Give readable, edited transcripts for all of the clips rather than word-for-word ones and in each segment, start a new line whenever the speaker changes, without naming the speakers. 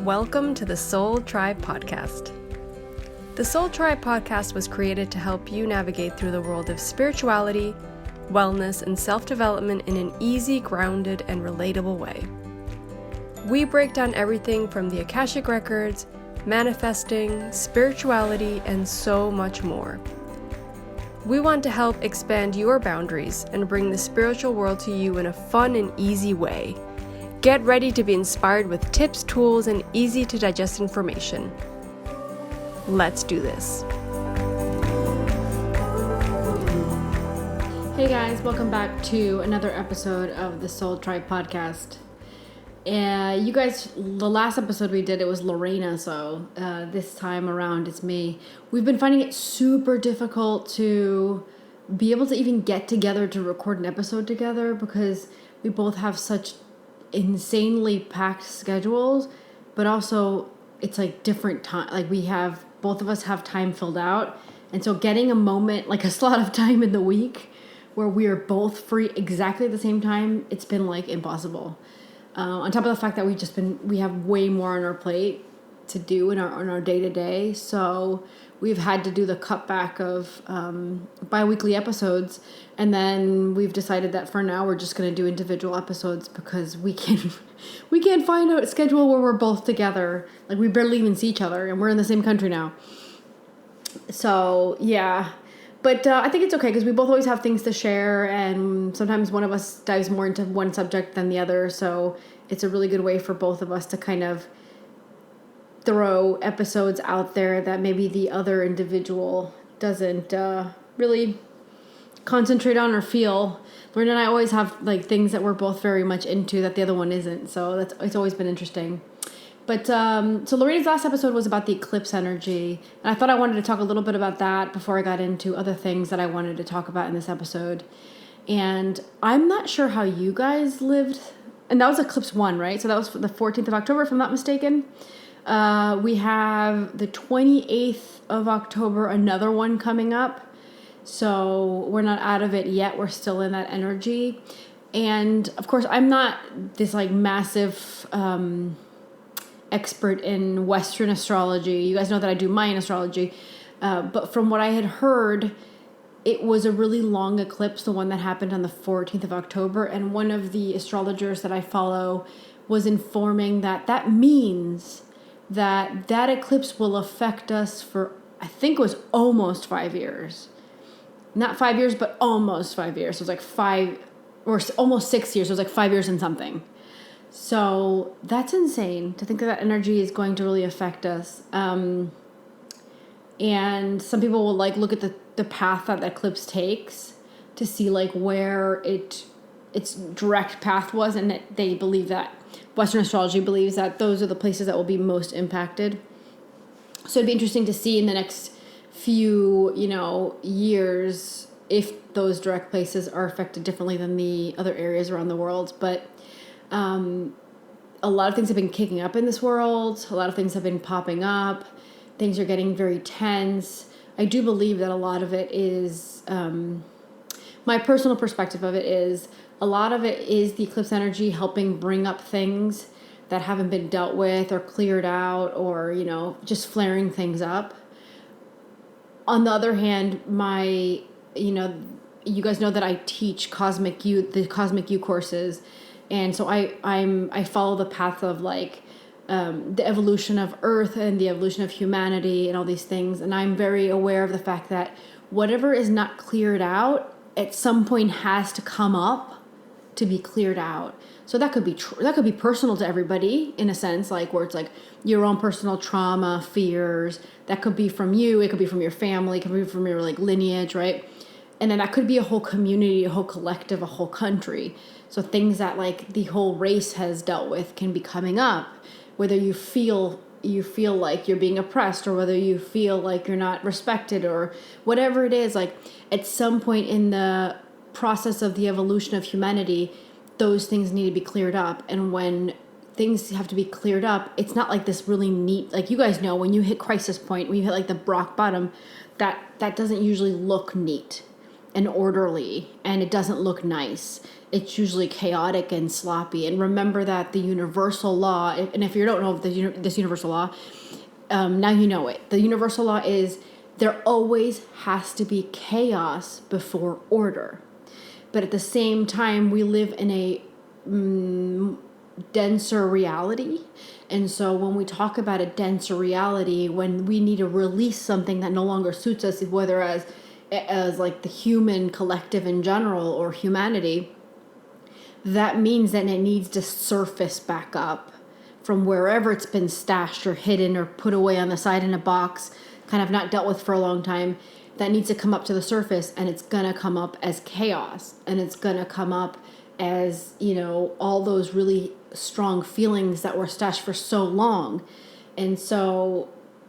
Welcome to the Soul Tribe Podcast. The Soul Tribe Podcast was created to help you navigate through the world of spirituality, wellness, and self-development in an easy, grounded, and relatable way. We break down everything from the Akashic Records, manifesting, spirituality, and so much more. We want to help expand your boundaries and bring the spiritual world to you in a fun and easy way. Get ready to be inspired with tips, tools, and easy to digest information. Let's do this.
Hey guys, welcome back to another episode of the Soul Tribe Podcast. You guys, the last episode we did, it was Lorena, so this time around it's me. We've been finding it super difficult to be able to even get together to record an episode together because we both have such insanely packed schedules, but also it's like different time. Like both of us have time filled out, and so getting a moment, like a slot of time in the week where we are both free exactly at the same time, it's been like impossible. On top of the fact that we have way more on our plate to do in our day-to-day, so we've had to do the cutback of bi-weekly episodes, and then we've decided that for now we're just going to do individual episodes because we can't find a schedule where we're both together. Like, we barely even see each other, and we're in the same country now. So yeah, but I think it's okay because we both always have things to share, and sometimes one of us dives more into one subject than the other, so it's a really good way for both of us to kind of throw episodes out there that maybe the other individual doesn't really concentrate on or feel. Lauren and I always have like things that we're both very much into that the other one isn't, so it's always been interesting. But so Lorena's last episode was about the eclipse energy, and I thought I wanted to talk a little bit about that before I got into other things that I wanted to talk about in this episode. And I'm not sure how you guys lived, and that was eclipse 1, right? So that was the 14th of October, if I'm not mistaken. We have the 28th of October, another one coming up. So we're not out of it yet. We're still in that energy. And of course, I'm not this like massive expert in Western astrology. You guys know that I do Mayan astrology. But from what I had heard, it was a really long eclipse, the one that happened on the 14th of October. And one of the astrologers that I follow was informing that means that eclipse will affect us for, I think it was almost 5 years. Not 5 years, but almost 5 years. So it was like 5 or almost 6 years. So it was like 5 years and something. So that's insane to think that energy is going to really affect us. And some people will like look at the path that eclipse takes to see like where its direct path was, and they believe that Western astrology believes that those are the places that will be most impacted. So it'd be interesting to see in the next few, years if those direct places are affected differently than the other areas around the world. But a lot of things have been kicking up in this world. A lot of things have been popping up. Things are getting very tense. I do believe that a lot of it is, my personal perspective of it is, a lot of it is the eclipse energy helping bring up things that haven't been dealt with or cleared out, or, just flaring things up. On the other hand, you guys know that I teach the Cosmic U courses. And so I follow the path of like the evolution of Earth and the evolution of humanity and all these things. And I'm very aware of the fact that whatever is not cleared out at some point has to come up to be cleared out. So that could be personal to everybody in a sense, like where it's like your own personal trauma, fears. That could be from you. It could be from your family. It could be from your like lineage, right? And then that could be a whole community, a whole collective, a whole country. So things that like the whole race has dealt with can be coming up, whether you feel like you're being oppressed, or whether you feel like you're not respected, or whatever it is. Like at some point in the process of the evolution of humanity, those things need to be cleared up. And when things have to be cleared up, it's not like this really neat, like you guys know, when you hit crisis point, when you hit like the rock bottom, that doesn't usually look neat. and orderly, and it doesn't look nice. It's usually chaotic and sloppy. And remember that the universal law, and if you don't know this universal law, now you know it. The universal law is there always has to be chaos before order. But at the same time, we live in a denser reality. And so when we talk about a denser reality, when we need to release something that no longer suits us, whether as like the human collective in general or humanity, that means that it needs to surface back up from wherever it's been stashed or hidden or put away on the side in a box, kind of not dealt with for a long time. That needs to come up to the surface, and it's going to come up as chaos, and it's going to come up as, all those really strong feelings that were stashed for so long. And so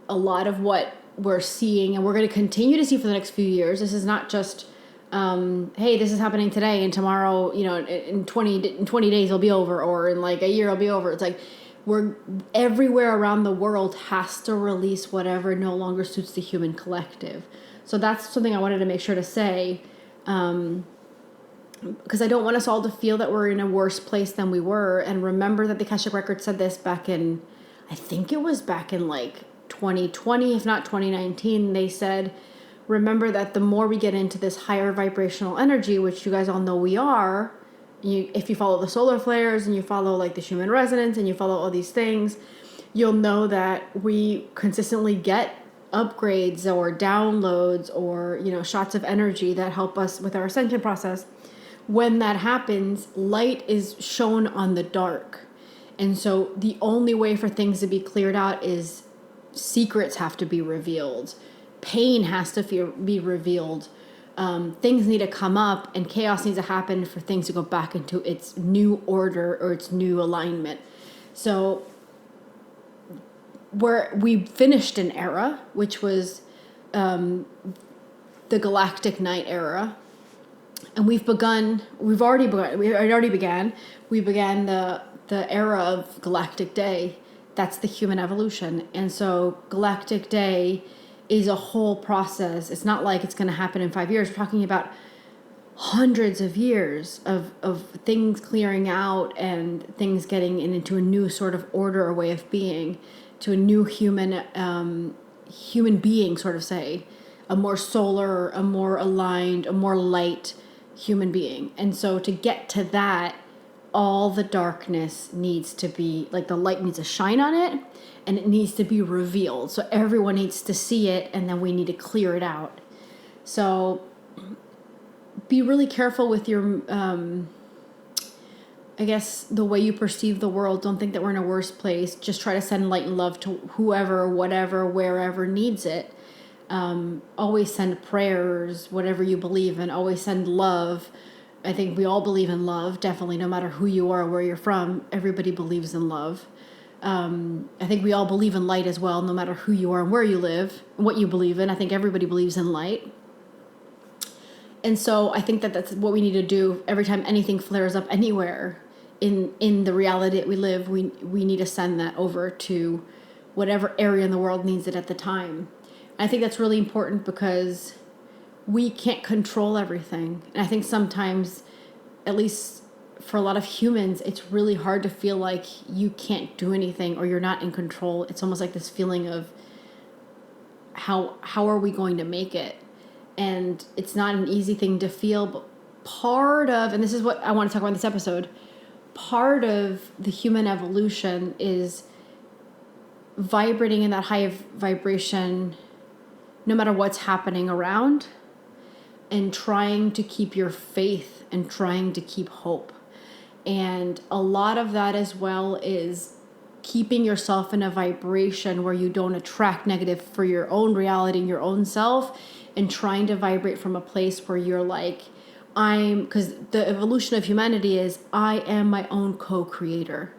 a lot of what we're seeing, and we're going to continue to see for the next few years, this is not just, hey, this is happening today, and tomorrow, in 20 days it'll be over, or in like a year it'll be over. It's like we're everywhere around the world has to release whatever no longer suits the human collective. So that's something I wanted to make sure to say, because I don't want us all to feel that we're in a worse place than we were. And remember that the Akashic Record said this back in, I think it was back in like 2020, if not 2019. They said, remember that the more we get into this higher vibrational energy, which you guys all know we are, if you follow the solar flares and you follow like the Schumann resonance and you follow all these things, you'll know that we consistently get upgrades or downloads or shots of energy that help us with our ascension process. When that happens, light is shown on the dark. And so the only way for things to be cleared out is secrets have to be revealed, pain has to be revealed, things need to come up, and chaos needs to happen for things to go back into its new order or its new alignment. So we finished an era, which was the Galactic Night era, and we began the era of Galactic Day. That's the human evolution. And so Galactic Day is a whole process. It's not like it's going to happen in 5 years. We're talking about hundreds of years of things clearing out and things getting into a new sort of order or way of being, to a new human being, sort of say, a more solar, a more aligned, a more light human being. And so to get to that, all the darkness needs to be, like the light needs to shine on it, and it needs to be revealed. So everyone needs to see it, and then we need to clear it out. So be really careful with your, I guess, the way you perceive the world. Don't think that we're in a worse place. Just try to send light and love to whoever, whatever, wherever needs it. Always send prayers, whatever you believe in. Always send love. I think we all believe in love, definitely, no matter who you are or where you're from. Everybody believes in love. I think we all believe in light as well, no matter who you are and where you live, and what you believe in. I think everybody believes in light. And so I think that that's what we need to do every time anything flares up anywhere in the reality that we live. We need to send that over to whatever area in the world needs it at the time. I think that's really important because we can't control everything. And I think sometimes, at least for a lot of humans, it's really hard to feel like you can't do anything or you're not in control. It's almost like this feeling of how are we going to make it? And it's not an easy thing to feel, but part of, and this is what I want to talk about in this episode, part of the human evolution is vibrating in that high vibration no matter what's happening around, and trying to keep your faith and trying to keep hope. And a lot of that as well is keeping yourself in a vibration where you don't attract negative for your own reality and your own self, and trying to vibrate from a place where you're like, because the evolution of humanity is, I am my own co-creator.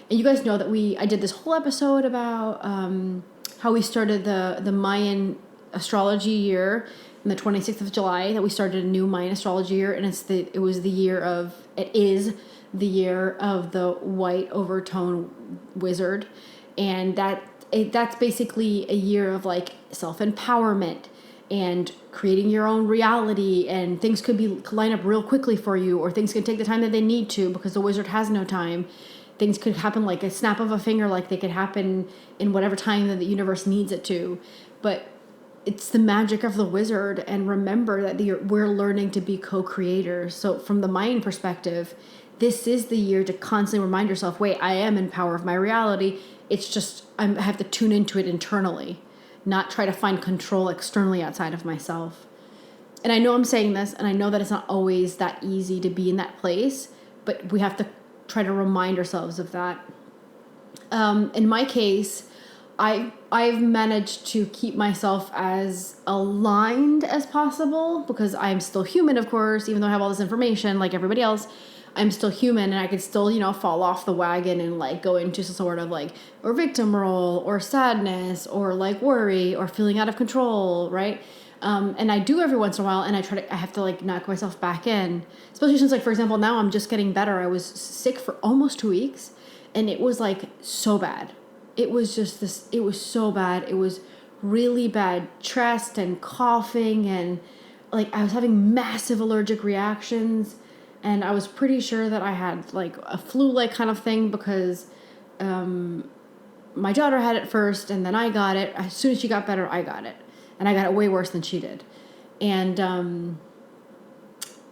And you guys know that I did this whole episode about how we started the Mayan astrology year on the 26th of July, that we started a new Mayan astrology year, and it is the year of the white overtone wizard. And that's basically a year of like self-empowerment and creating your own reality, and things could line up real quickly for you, or things can take the time that they need to because the wizard has no time. Things could happen like a snap of a finger, like they could happen in whatever time that the universe needs it to. But it's the magic of the wizard, and remember that we're learning to be co-creators. So from the mind perspective, this is the year to constantly remind yourself, wait, I am in power of my reality. It's just I have to tune into it internally, not try to find control externally outside of myself. And I know I'm saying this, and I know that it's not always that easy to be in that place, but we have to try to remind ourselves of that. In my case, I've managed to keep myself as aligned as possible, because I'm still human, of course, even though I have all this information like everybody else. I'm still human, and I could still, fall off the wagon and like go into some sort of like or victim role or sadness or like worry or feeling out of control, right? And I do every once in a while, and I have to like knock myself back in, especially since, like, for example, now I'm just getting better. I was sick for almost 2 weeks, and it was like so bad. It was so bad. It was really bad, chest and coughing, and like I was having massive allergic reactions. And I was pretty sure that I had like a flu-like kind of thing, because my daughter had it first, and then I got it. As soon as she got better, I got it. And I got it way worse than she did. And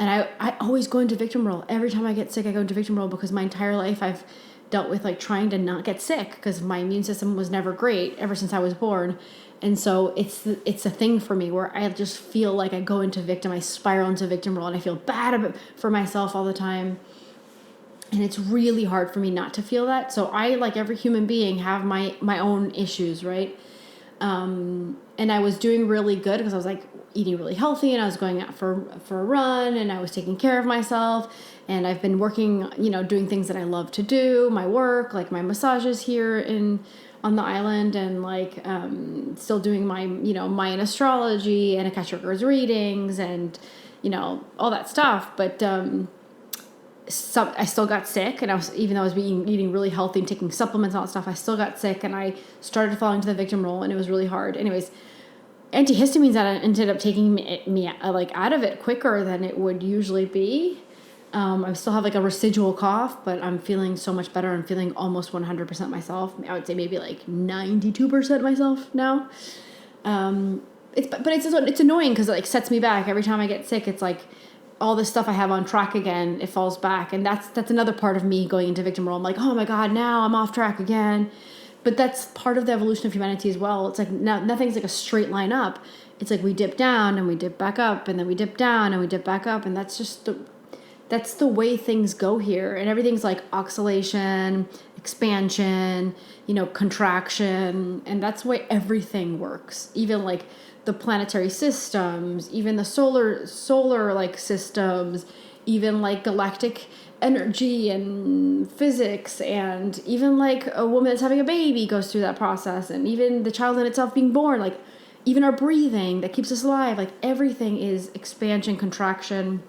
I always go into victim role. Every time I get sick, I go into victim role, because my entire life I've dealt with like trying to not get sick, because my immune system was never great ever since I was born. And so it's a thing for me where I just feel like I go into victim, I spiral into victim role, and I feel bad for myself all the time. And it's really hard for me not to feel that. So I, like every human being, have my own issues, right? And I was doing really good because I was like eating really healthy, and I was going out for a run, and I was taking care of myself. And I've been working, doing things that I love to do, my work, like my massages here on the island, and like still doing my Mayan astrology and Akashic Records readings, and all that stuff. But I still got sick, and even though I was eating really healthy and taking supplements and all that stuff, I still got sick, and I started falling into the victim role, and it was really hard. Anyways, antihistamines that ended up taking me like out of it quicker than it would usually be. I still have like a residual cough, but I'm feeling so much better. I'm feeling almost 100% myself. I would say maybe like 92% myself now. It's annoying because it like sets me back every time I get sick. It's like all this stuff I have on track again, it falls back, and that's another part of me going into victim role. I'm like, oh my god, now I'm off track again. But that's part of the evolution of humanity as well. It's like nothing's like a straight line up. It's like we dip down and we dip back up, and then we dip down and we dip back up, and that's the way things go here. And everything's like oscillation, expansion, contraction, and that's the way everything works. Even like the planetary systems, even the solar like systems, even like galactic energy and physics, and even like a woman that's having a baby goes through that process, and even the child in itself being born, like even our breathing that keeps us alive, like everything is expansion, contraction.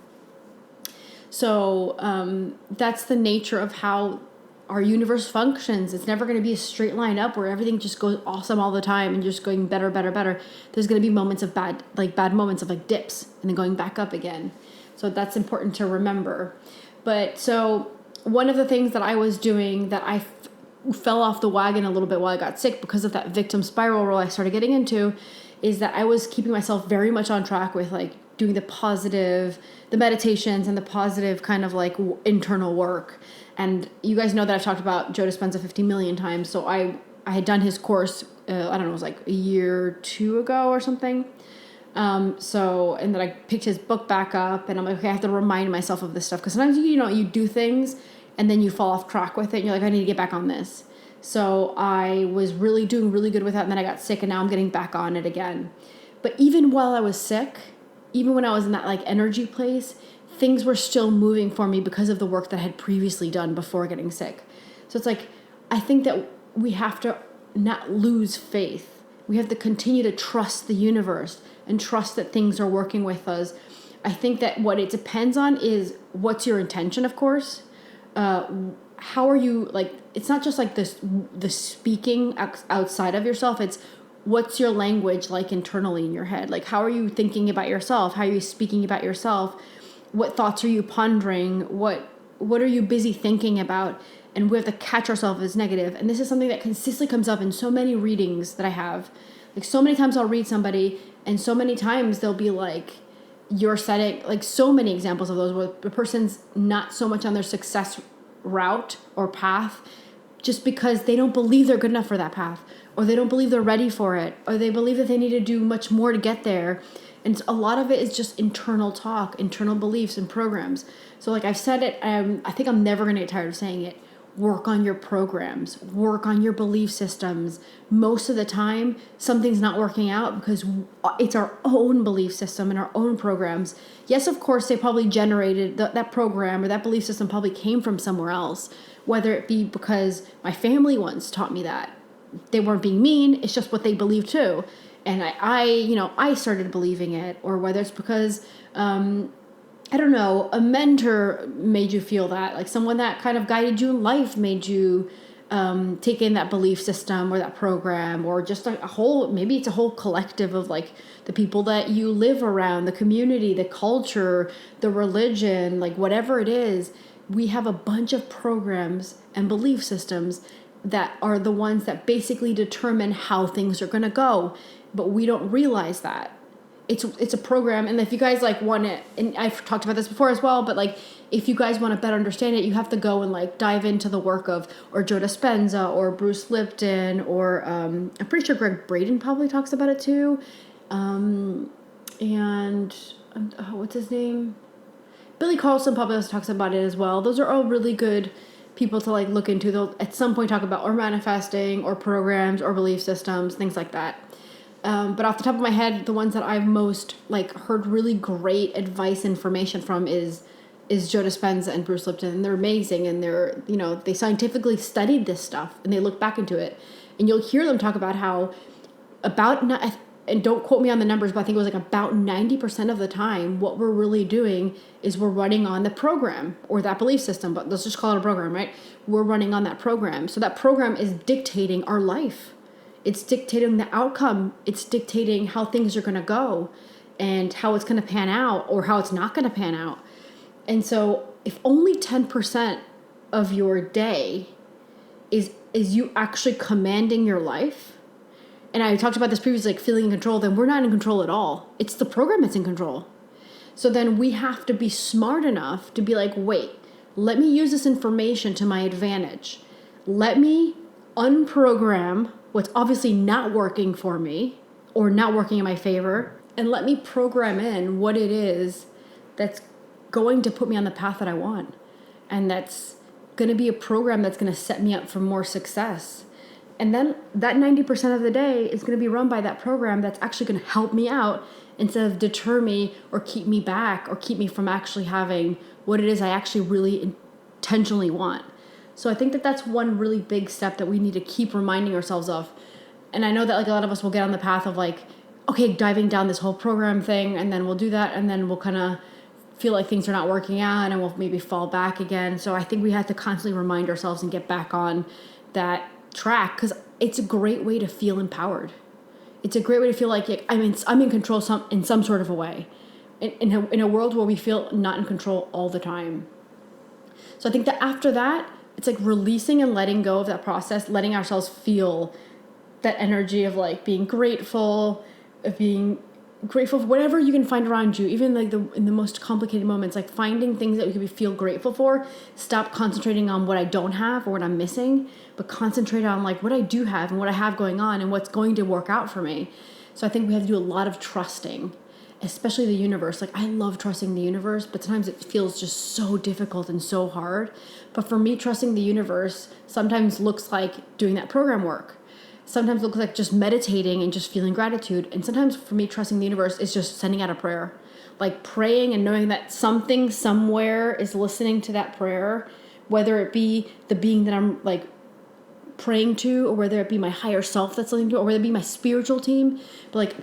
So that's the nature of how our universe functions. It's never going to be a straight line up where everything just goes awesome all the time and just going better, better, better. There's going to be moments of bad moments of like dips, and then going back up again. So that's important to remember. But so one of the things that I was doing that I fell off the wagon a little bit while I got sick because of that victim spiral role I started getting into, is that I was keeping myself very much on track with like doing the meditations and the positive kind of like internal work. And you guys know that I've talked about Joe Dispenza 50 million times. So I had done his course, I don't know, it was like a year or two ago or something. And then I picked his book back up, and I'm like, okay, I have to remind myself of this stuff. Because sometimes, you do things and then you fall off track with it, and you're like, I need to get back on this. So I was really doing really good with that, and then I got sick, and now I'm getting back on it again. But even while I was sick, even when I was in that like energy place, things were still moving for me because of the work that I had previously done before getting sick. So it's like, I think that we have to not lose faith. We have to continue to trust the universe and trust that things are working with us. I think that what it depends on is what's your intention, of course. How are you, like, it's not just like the speaking outside of yourself. It's what's your language like internally in your head? Like, how are you thinking about yourself? How are you speaking about yourself? What thoughts are you pondering? What are you busy thinking about? And we have to catch ourselves as negative. And this is something that consistently comes up in so many readings that I have. Like, so many times I'll read somebody, and so many times they'll be like, you're setting, like, so many examples of those where the person's not so much on their success route or path just because they don't believe they're good enough for that path, or they don't believe they're ready for it, or they believe that they need to do much more to get there. And a lot of it is just internal talk, internal beliefs and programs. So like I've said it, I think I'm never going to get tired of saying it. Work on your programs, work on your belief systems. Most of the time, something's not working out because it's our own belief system and our own programs. Yes, of course, they probably generated that program, or that belief system probably came from somewhere else, whether it be because my family once taught me that. They weren't being mean, it's just what they believe too. And I started believing it, or whether it's because, I don't know, a mentor made you feel that, like someone that kind of guided you in life made you take in that belief system or that program, or just maybe it's a whole collective of like the people that you live around, the community, the culture, the religion, like whatever it is. We have a bunch of programs and belief systems that are the ones that basically determine how things are going to go, but we don't realize that. It's a program, and if you guys like want it, and I've talked about this before as well, but like if you guys want to better understand it, you have to go and like dive into the work of or Joe Dispenza or Bruce Lipton, or I'm pretty sure Greg Braden probably talks about it too, and what's his name? Billy Carlson probably also talks about it as well. Those are all really good people to like look into. They'll at some point talk about or manifesting or programs or belief systems, things like that. But off the top of my head, the ones that I've most like heard really great advice information from is Joe Dispenza and Bruce Lipton. And they're amazing, and they scientifically studied this stuff and they look back into it, and you'll hear them talk about how and don't quote me on the numbers, but I think it was like about 90% of the time, what we're really doing is we're running on the program or that belief system, but let's just call it a program, right? We're running on that program. So that program is dictating our life. It's dictating the outcome. It's dictating how things are going to go and how it's going to pan out or how it's not going to pan out. And so if only 10% of your day is you actually commanding your life, and I talked about this previously, like feeling in control, then we're not in control at all. It's the program that's in control. So then we have to be smart enough to be like, wait, let me use this information to my advantage. Let me unprogram what's obviously not working for me or not working in my favor, and let me program in what it is that's going to put me on the path that I want. And that's going to be a program that's going to set me up for more success. And then that 90% of the day is going to be run by that program that's actually going to help me out instead of deter me or keep me back or keep me from actually having what it is I actually really intentionally want. So I think that that's one really big step that we need to keep reminding ourselves of. And I know that like a lot of us will get on the path of like, okay, diving down this whole program thing, and then we'll do that, and then we'll kind of feel like things are not working out and we'll maybe fall back again. So I think we have to constantly remind ourselves and get back on that track, because it's a great way to feel empowered. It's a great way to feel like I'm in control in some sort of a way, in a world where we feel not in control all the time. So I think that after that, it's like releasing and letting go of that process, letting ourselves feel that energy of like being grateful, of being grateful for whatever you can find around you, even like in the most complicated moments, like finding things that we can feel grateful for. Stop concentrating on what I don't have or what I'm missing, but concentrate on like what I do have and what I have going on and what's going to work out for me. So I think we have to do a lot of trusting, especially the universe. Like I love trusting the universe, but sometimes it feels just so difficult and so hard. But for me, trusting the universe sometimes looks like doing that program work. Sometimes it looks like just meditating and just feeling gratitude. And sometimes for me, trusting the universe is just sending out a prayer. Like praying and knowing that something somewhere is listening to that prayer, whether it be the being that I'm like praying to, or whether it be my higher self that's listening to, or whether it be my spiritual team. But like,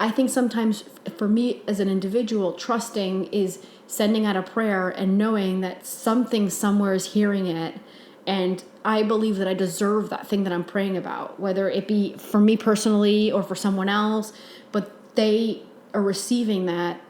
I think sometimes for me as an individual, trusting is sending out a prayer and knowing that something somewhere is hearing it And I believe that I deserve that thing that I'm praying about, whether it be for me personally or for someone else, but they are receiving that.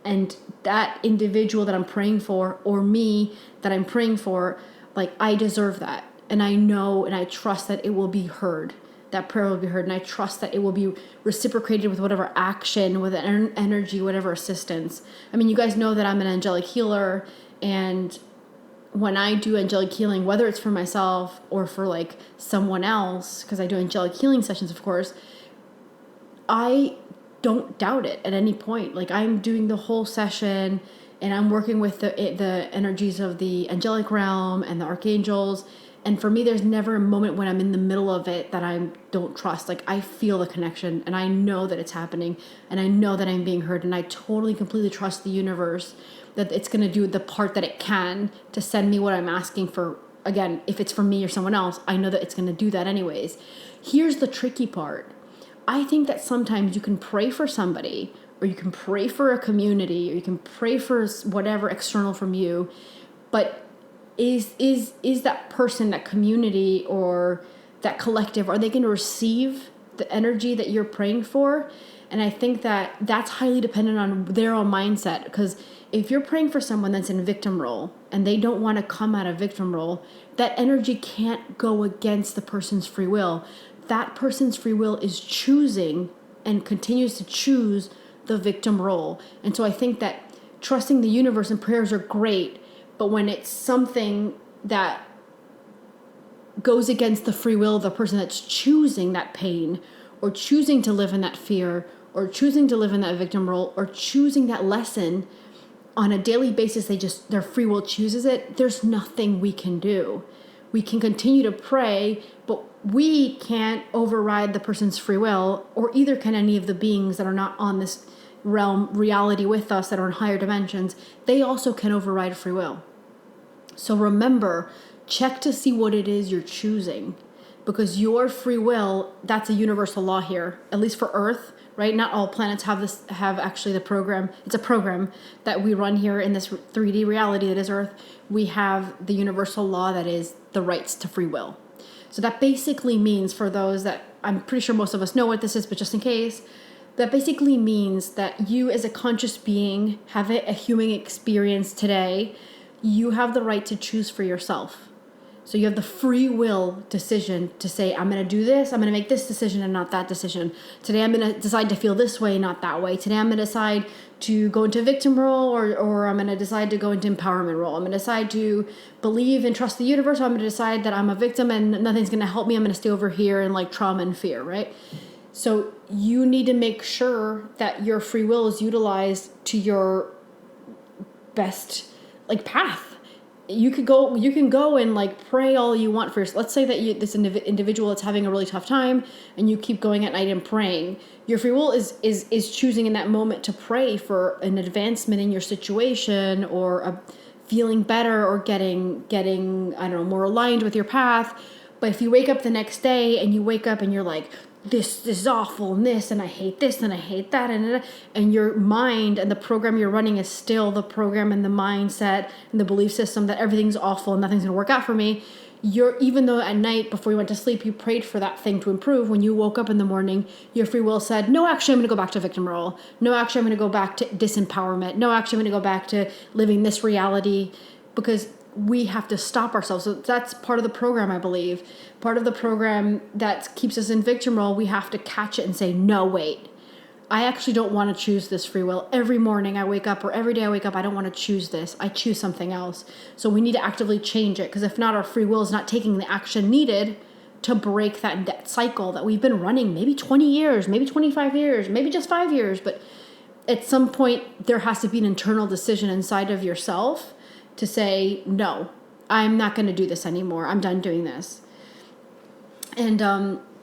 And that individual that I'm praying for, or me that I'm praying for, like, I deserve that. And I know and I trust that it will be heard. That prayer will be heard. And I trust that it will be reciprocated with whatever action, with energy, whatever assistance. I mean, you guys know that I'm an angelic healer. And when I do angelic healing, whether it's for myself or for like someone else, because I do angelic healing sessions, of course, I don't doubt it at any point. Like, I'm doing the whole session and I'm working with the energies of the angelic realm and the archangels. And for me, there's never a moment when I'm in the middle of it that I don't trust. Like, I feel the connection and I know that it's happening and I know that I'm being heard, and I totally, completely trust the universe that it's going to do the part that it can to send me what I'm asking for. Again, if it's for me or someone else, I know that it's going to do that anyways. Here's the tricky part. I think that sometimes you can pray for somebody, or you can pray for a community, or you can pray for whatever external from you, but is that person, that community, or that collective, are they going to receive the energy that you're praying for? And I think that that's highly dependent on their own mindset, because if you're praying for someone that's in victim role and they don't want to come out of victim role, that energy can't go against the person's free will. That person's free will is choosing and continues to choose the victim role. And so I think that trusting the universe and prayers are great, but when it's something that goes against the free will of the person that's choosing that pain, or choosing to live in that fear, or choosing to live in that victim role, or choosing that lesson on a daily basis, their free will chooses it, there's nothing we can do. We can continue to pray, but we can't override the person's free will, or either can any of the beings that are not on this reality with us, that are in higher dimensions. They also can override free will. So remember, check to see what it is you're choosing, because your free will, that's a universal law here, at least for Earth, right? Not all planets have actually the program. It's a program that we run here in this 3D reality that is Earth. We have the universal law that is the rights to free will. So that basically means, for those that, I'm pretty sure most of us know what this is, but just in case, that basically means that you as a conscious being have a human experience today. You have the right to choose for yourself. So you have the free will decision to say, I'm going to do this, I'm going to make this decision and not that decision. Today I'm going to decide to feel this way, not that way. Today I'm going to decide to go into victim role, or I'm going to decide to go into empowerment role. I'm going to decide to believe and trust the universe, or I'm going to decide that I'm a victim and nothing's going to help me. I'm going to stay over here in like trauma and fear, right? So you need to make sure that your free will is utilized to your best like path. You can go and like pray all you want for. Let's say that this individual that's having a really tough time, and you keep going at night and praying. Your free will is choosing in that moment to pray for an advancement in your situation, or a feeling better, or getting I don't know, more aligned with your path. But if you wake up the next day and you wake up and you're like, this is awful, and this, and I hate this, and I hate that, and your mind and the program you're running is still the program and the mindset and the belief system that everything's awful and nothing's gonna work out for me. Even though at night before you went to sleep you prayed for that thing to improve, when you woke up in the morning, your free will said, no, actually I'm gonna go back to victim role. No, actually I'm gonna go back to disempowerment. No, actually I'm gonna go back to living this reality, because we have to stop ourselves. So that's part of the program, I believe. Part of the program that keeps us in victim role, we have to catch it and say, no, wait. I actually don't want to choose this free will. Every morning I wake up, or every day I wake up, I don't want to choose this. I choose something else. So we need to actively change it, because if not, our free will is not taking the action needed to break that cycle that we've been running maybe 20 years, maybe 25 years, maybe just 5 years. But at some point there has to be an internal decision inside of yourself to say, no, I'm not going to do this anymore. I'm done doing this. And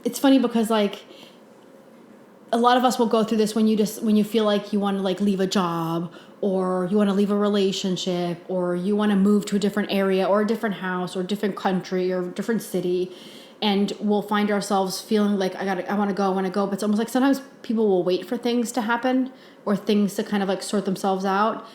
it's funny because like a lot of us will go through this when you feel like you want to like leave a job, or you want to leave a relationship, or you want to move to a different area or a different house or a different country or a different city. And we'll find ourselves feeling like I want to go. But it's almost like sometimes people will wait for things to happen, or things to kind of like sort themselves out.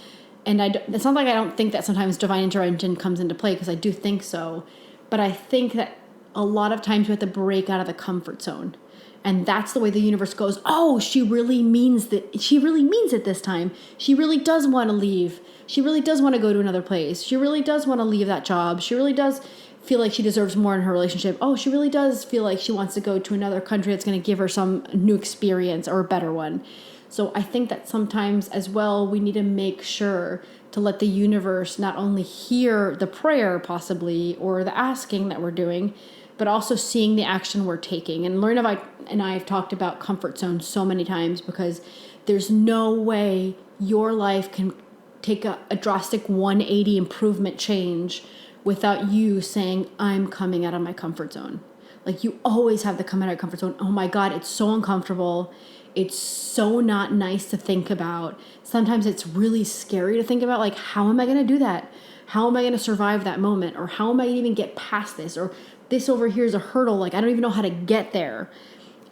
And it's not like I don't think that sometimes divine intervention comes into play, because I do think so. But I think that a lot of times we have to break out of the comfort zone. And that's the way the universe goes, oh, she really means that. She really means it this time. She really does want to leave. She really does want to go to another place. She really does want to leave that job. She really does feel like she deserves more in her relationship. Oh, she really does feel like she wants to go to another country that's going to give her some new experience or a better one. So I think that sometimes as well, we need to make sure to let the universe not only hear the prayer possibly or the asking that we're doing, but also seeing the action we're taking. And Lorena and I have talked about comfort zone so many times, because there's no way your life can take a drastic 180 improvement change without you saying, I'm coming out of my comfort zone. Like, you always have to come out of your comfort zone. Oh my God, it's so uncomfortable. It's so not nice to think about. Sometimes it's really scary to think about, like, how am I going to do that? How am I going to survive that moment? Or how am I even get past this? Or this over here is a hurdle. Like, I don't even know how to get there.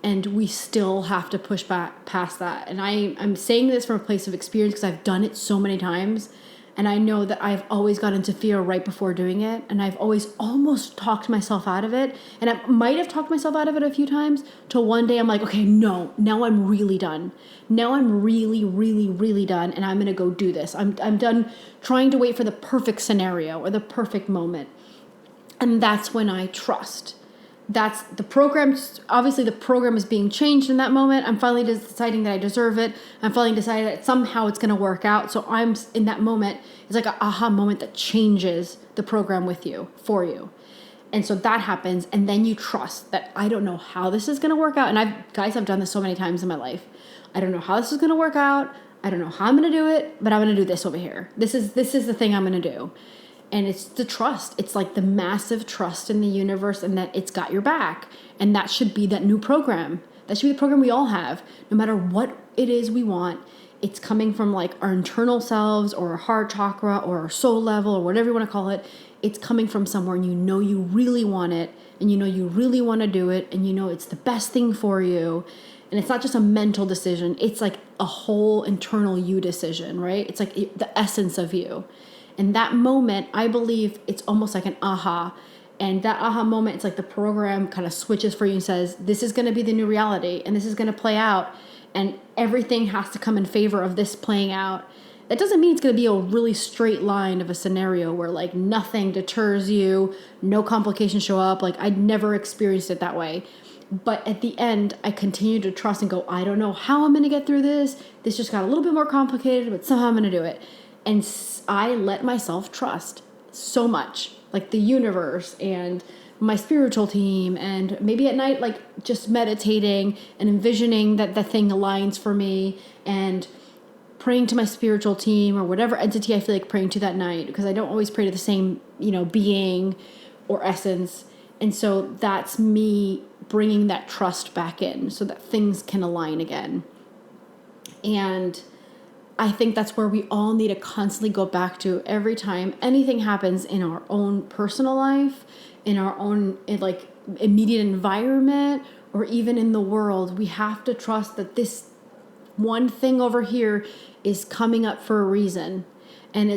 And we still have to push back past that. And I'm saying this from a place of experience, because I've done it so many times. And I know that I've always got into fear right before doing it. And I've always almost talked myself out of it. And I might have talked myself out of it a few times, till one day I'm like, okay, no, now I'm really done. Now I'm really, really, really done. And I'm going to go do this. I'm done trying to wait for the perfect scenario or the perfect moment. And that's when I trust. That's the program. Obviously, the program is being changed in that moment. I'm finally deciding that I deserve it. I'm finally deciding that somehow it's going to work out. So I'm in that moment. It's like an aha moment that changes the program with you, for you. And so that happens. And then you trust that I don't know how this is going to work out. And I've done this so many times in my life. I don't know how this is going to work out. I don't know how I'm going to do it, but I'm going to do this over here. This is the thing I'm going to do. And it's the trust. It's like the massive trust in the universe, and that it's got your back. And that should be that new program. That should be the program we all have. No matter what it is we want, it's coming from like our internal selves or our heart chakra or our soul level or whatever you want to call it. It's coming from somewhere, and you know you really want it, and you know you really want to do it, and you know it's the best thing for you. And it's not just a mental decision. It's like a whole internal you decision, right? It's like the essence of you. And that moment, I believe it's almost like an aha. And that aha moment, it's like the program kind of switches for you and says, this is going to be the new reality, and this is going to play out, and everything has to come in favor of this playing out. That doesn't mean it's going to be a really straight line of a scenario where like nothing deters you, no complications show up. Like, I'd never experienced it that way. But at the end, I continue to trust and go, I don't know how I'm going to get through this. This just got a little bit more complicated, but somehow I'm going to do it. And I let myself trust so much, like the universe and my spiritual team, and maybe at night, like just meditating and envisioning that the thing aligns for me, and praying to my spiritual team or whatever entity I feel like praying to that night, because I don't always pray to the same, being or essence. And so that's me bringing that trust back in so that things can align again. And I think that's where we all need to constantly go back to every time anything happens in our own personal life, in our own like immediate environment, or even in the world. We have to trust that this one thing over here is coming up for a reason, and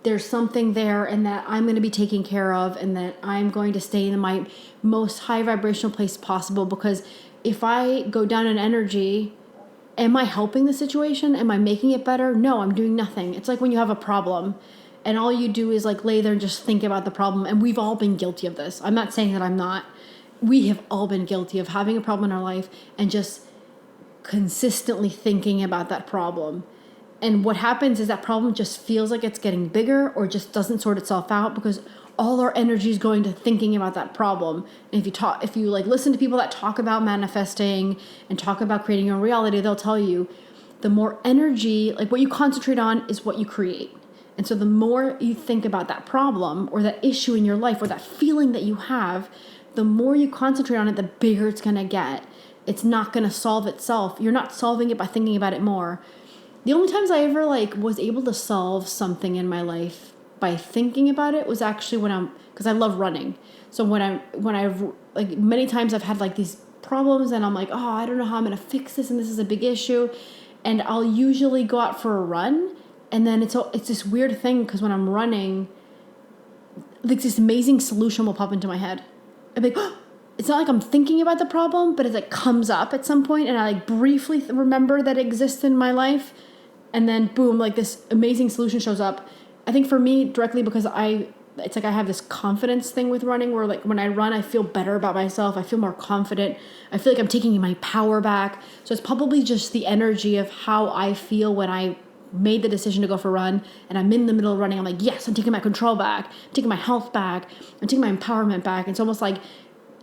there's something there, and that I'm going to be taken care of, and that I'm going to stay in my most high vibrational place possible. Because if I go down in energy, am I helping the situation? Am I making it better? No, I'm doing nothing. It's like when you have a problem and all you do is like lay there and just think about the problem. And we've all been guilty of this. I'm not saying that I'm not. We have all been guilty of having a problem in our life and just consistently thinking about that problem. And what happens is that problem just feels like it's getting bigger, or just doesn't sort itself out, because all our energy is going to thinking about that problem. And if you like listen to people that talk about manifesting and talk about creating your own reality, they'll tell you the more energy, like what you concentrate on is what you create. And so the more you think about that problem or that issue in your life or that feeling that you have, the more you concentrate on it, the bigger it's going to get. It's not going to solve itself. You're not solving it by thinking about it more. The only times I ever was able to solve something in my life by thinking about it was actually because I love running. So when I've many times I've had these problems, and I'm like, I don't know how I'm going to fix this, and this is a big issue. And I'll usually go out for a run, And then it's this weird thing because when I'm running, like this amazing solution will pop into my head. I'm like, oh, it's not like I'm thinking about the problem, but it like comes up at some point and I like briefly remember that it exists in my life. And then boom, like this amazing solution shows up. I think for me directly because it's like I have this confidence thing with running where like when I run, I feel better about myself. I feel more confident. I feel like I'm taking my power back. So it's probably just the energy of how I feel when I made the decision to go for a run and I'm in the middle of running. I'm like, yes, I'm taking my control back. I'm taking my health back. I'm taking my empowerment back. It's almost like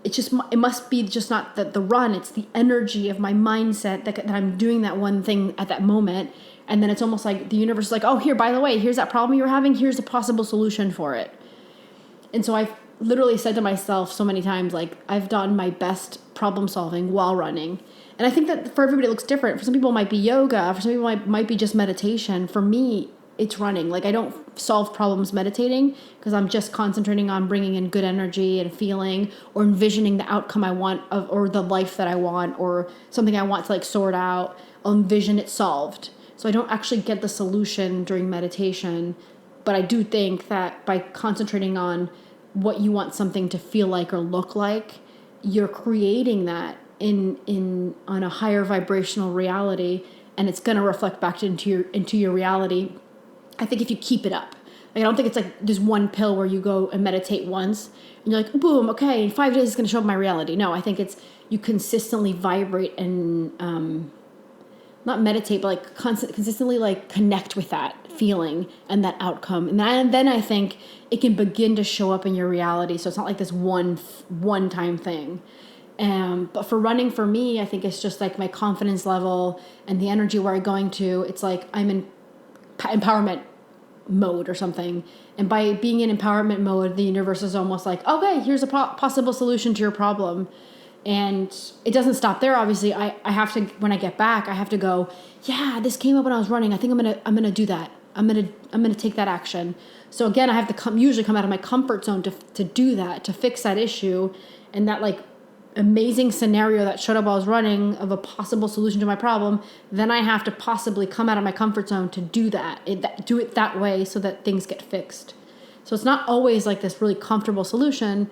it must be just not the run. It's the energy of my mindset that I'm doing that one thing at that moment. And then it's almost like the universe is like, oh, here, by the way, here's that problem you're having. Here's a possible solution for it. And so I've literally said to myself so many times, like, I've done my best problem solving while running. And I think that for everybody it looks different. For some people it might be yoga. For some people it might be just meditation. For me, it's running. Like I don't solve problems meditating because I'm just concentrating on bringing in good energy and feeling or envisioning the outcome I want or the life that I want or something I want to like sort out. I'll envision it solved. So I don't actually get the solution during meditation, but I do think that by concentrating on what you want something to feel like or look like, you're creating that in on a higher vibrational reality, and it's going to reflect back into your reality. I think if you keep it up, like I don't think it's like just one pill where you go and meditate once and you're like, boom, okay, in 5 days it's going to show up my reality. No, I think it's you consistently vibrate and not meditate, but like consistently like connect with that feeling and that outcome, and then I think it can begin to show up in your reality. So it's not like this one time thing. But for running, for me, I think it's just like my confidence level and the energy where I'm going to. It's like I'm in empowerment mode or something, and by being in empowerment mode, the universe is almost like, okay, here's a possible solution to your problem. And it doesn't stop there. Obviously, I have to, when I get back, I have to go, yeah, this came up when I was running. I think I'm gonna do that. I'm gonna take that action. So again, I have to usually come out of my comfort zone to do that, to fix that issue, and that like amazing scenario that showed up while I was running of a possible solution to my problem. Then I have to possibly come out of my comfort zone to do that, do it that way so that things get fixed. So it's not always like this really comfortable solution,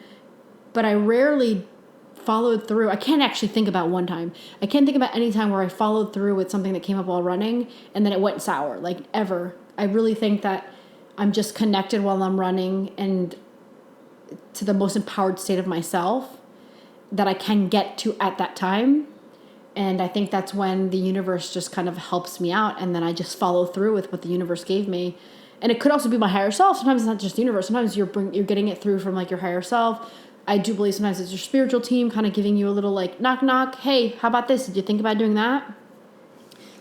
but I rarely followed through. I can't actually think about one time. I can't think about any time where I followed through with something that came up while running and then it went sour, like ever. I really think that I'm just connected while I'm running and to the most empowered state of myself that I can get to at that time. And I think that's when the universe just kind of helps me out, and then I just follow through with what the universe gave me. And it could also be my higher self. Sometimes it's not just the universe. Sometimes you're getting it through from like your higher self. I do believe sometimes it's your spiritual team kind of giving you a little like knock knock. Hey, how about this? Did you think about doing that?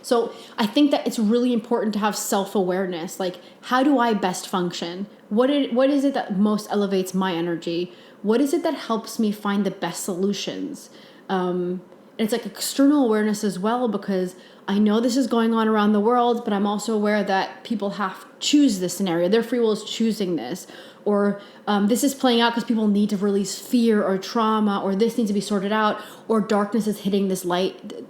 So I think that it's really important to have self-awareness. Like, how do I best function? What is it that most elevates my energy? What is it that helps me find the best solutions? And it's like external awareness as well, because I know this is going on around the world, but I'm also aware that people have to choose this scenario. Their free will is choosing this. Or this is playing out because people need to release fear or trauma, or this needs to be sorted out, or darkness is hitting this light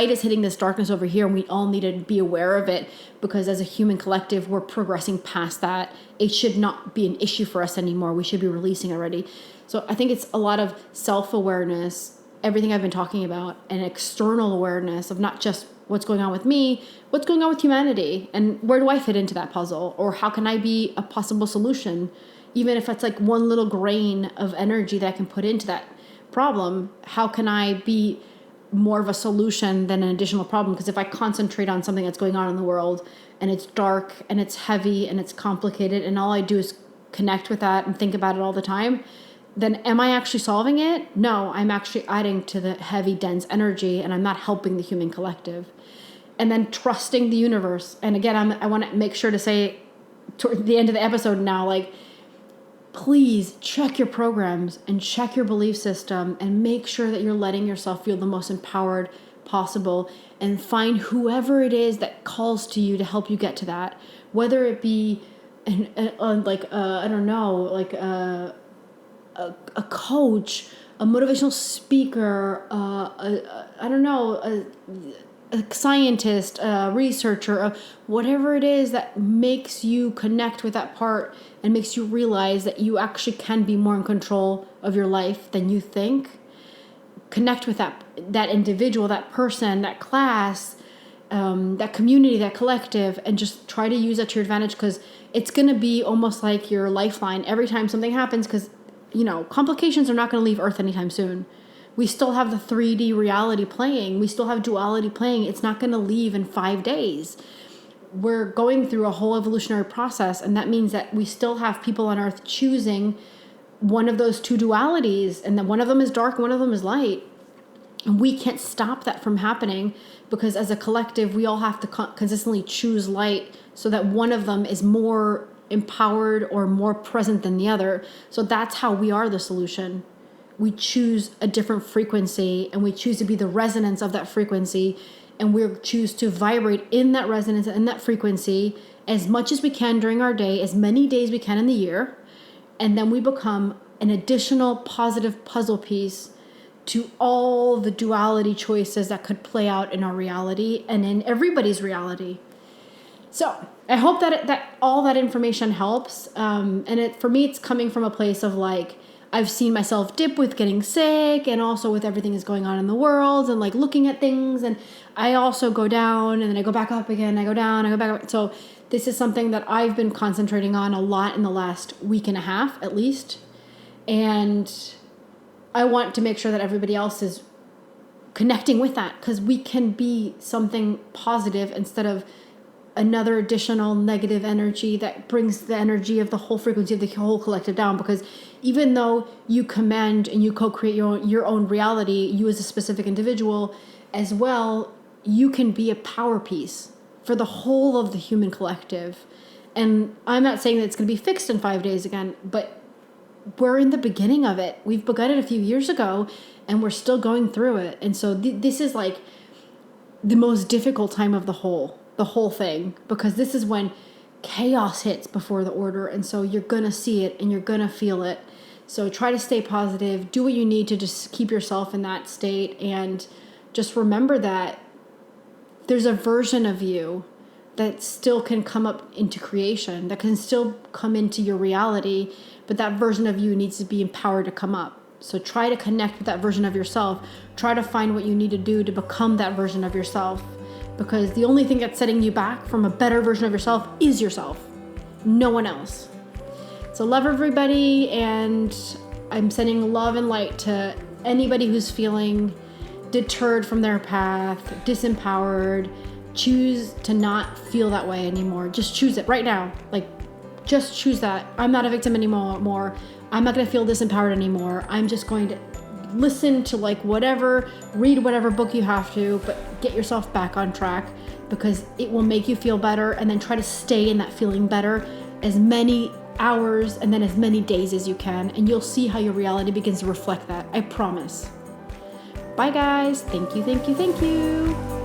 is hitting this darkness over here, and we all need to be aware of it, because as a human collective, we're progressing past that. It should not be an issue for us anymore. We should be releasing already. So I think it's a lot of self-awareness, everything I've been talking about, and external awareness of not just what's going on with me, what's going on with humanity, and where do I fit into that puzzle, or how can I be a possible solution? Even if it's like one little grain of energy that I can put into that problem, how can I be more of a solution than an additional problem? Because if I concentrate on something that's going on in the world and it's dark and it's heavy and it's complicated, and all I do is connect with that and think about it all the time, then am I actually solving it? No, I'm actually adding to the heavy, dense energy, and I'm not helping the human collective. And then trusting the universe. And again, I want to make sure to say toward the end of the episode now, like, please check your programs and check your belief system and make sure that you're letting yourself feel the most empowered possible, and find whoever it is that calls to you to help you get to that. Whether it be a coach, a motivational speaker, a a scientist, a researcher, whatever it is that makes you connect with that part and makes you realize that you actually can be more in control of your life than you think. Connect with that individual, that person, that class, that community, that collective, and just try to use that to your advantage, because it's going to be almost like your lifeline every time something happens, because, complications are not going to leave Earth anytime soon. We still have the 3D reality playing. We still have duality playing. It's not going to leave in 5 days. We're going through a whole evolutionary process, and that means that we still have people on Earth choosing one of those two dualities, and then one of them is dark, one of them is light. And we can't stop that from happening, because as a collective, we all have to consistently choose light so that one of them is more empowered or more present than the other. So that's how we are the solution. We choose a different frequency, and we choose to be the resonance of that frequency, and we choose to vibrate in that resonance and that frequency as much as we can during our day, as many days we can in the year, and then we become an additional positive puzzle piece to all the duality choices that could play out in our reality and in everybody's reality. So I hope that all that information helps, and for me, it's coming from a place of like, I've seen myself dip with getting sick, and also with everything that's going on in the world, and like looking at things, and I also go down and then I go back up again, I go down, I go back up. So this is something that I've been concentrating on a lot in the last week and a half at least, and I want to make sure that everybody else is connecting with that, because we can be something positive instead of another additional negative energy that brings the energy of the whole frequency of the whole collective down. Because even though you command and you co-create your own reality, you as a specific individual as well, you can be a power piece for the whole of the human collective. And I'm not saying that it's going to be fixed in 5 days again, but we're in the beginning of it. We've begun it a few years ago, and we're still going through it. And so this is like the most difficult time of the whole thing, because this is when chaos hits before the order. And so you're going to see it and you're going to feel it. So try to stay positive, do what you need to just keep yourself in that state. And just remember that there's a version of you that still can come up into creation, that can still come into your reality, but that version of you needs to be empowered to come up. So try to connect with that version of yourself. Try to find what you need to do to become that version of yourself, because the only thing that's setting you back from a better version of yourself is yourself, no one else. So love everybody, and I'm sending love and light to anybody who's feeling deterred from their path, disempowered. Choose to not feel that way anymore. Just choose it right now. Like, just choose that. I'm not a victim anymore. I'm not going to feel disempowered anymore. I'm just going to listen to read whatever book you have to, but get yourself back on track, because it will make you feel better. And then try to stay in that feeling better as many hours and then as many days as you can. And you'll see how your reality begins to reflect that. I promise. Bye guys. Thank you.